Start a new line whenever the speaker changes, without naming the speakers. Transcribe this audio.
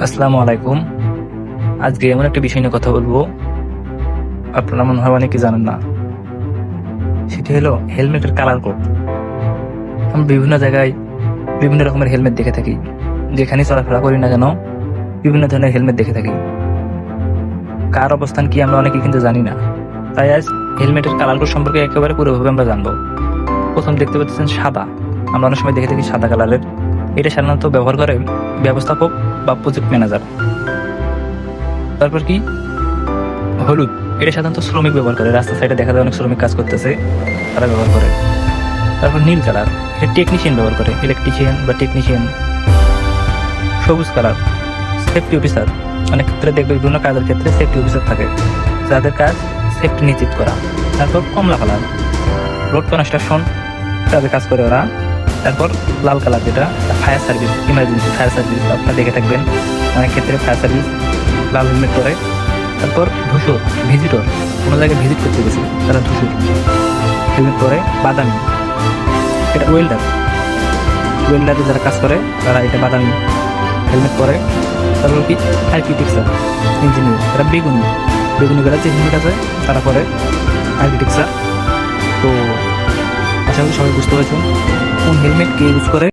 আসসালামু আলাইকুম। আজকে এমন একটা বিষয় নিয়ে কথা বলবো, আপনারা মনে হয় অনেকে জানেন না। সেটি হলো হেলমেটের কালার কোড। আমরা বিভিন্ন জায়গায় বিভিন্ন রকমের হেলমেট দেখে থাকি। যেখানে চলাফেরা করি না কেন, বিভিন্ন ধরনের হেলমেট দেখে থাকি। কার অবস্থান কি আমরা অনেকে কিন্তু জানি না। তাই আজ হেলমেটের কালার কোড সম্পর্কে একেবারে পুরোভাবে আমরা জানবো। প্রথম দেখতে পাচ্ছেন সাদা। আমরা অনেক সময় দেখে থাকি সাদা কালারের। এটা সাধারণত ব্যবহার করে ব্যবস্থাপক বা প্রজেক্ট ম্যানেজার। তারপর কি হলুদ, এটা সাধারণত শ্রমিক ব্যবহার করে। রাস্তার সাইডে দেখা যায় অনেক শ্রমিক কাজ করতেছে, তারা ব্যবহার করে। তারপর নীল কালার, এটা টেকনিশিয়ান ব্যবহার করে, ইলেকট্রিশিয়ান বা টেকনিশিয়ান। সবুজ কালার, সেফটি অফিসার। অনেক ক্ষেত্রে দেখবে বিভিন্ন কাজের ক্ষেত্রে সেফটি অফিসার থাকে, যাদের কাজ সেফটি নিশ্চিত করা। তারপর কমলা কালার, রোড কনস্ট্রাকশন কাজে কাজ করে ওরা। তারপর লাল কালার, যেটা fire service, emergency fire service আপনারা দেখে থাকবেন অনেক ক্ষেত্রে ফায়ার সার্ভিস লাল হেলমেট পরে। তারপর ধূসর, ভিজিটর, কোনো জায়গায় ভিজিট করতে গেছে তারা ধূসর হেলমেট পরে। বাদামি, এটা ওয়েল্ডার, ওয়েল্ডারে যারা কাজ করে তারা এটা বাদামি হেলমেট পরে। তারপর কি আর্কিটেকচার, ইঞ্জিনিয়ার, এরা বেগুনি, বেগুনি কালার যে হেলমেট আছে তারা পরে আর্কিটেকচার। তো আশা করি সবাই বুঝতে পারছেন কোন হেলমেট কে ইউজ করে।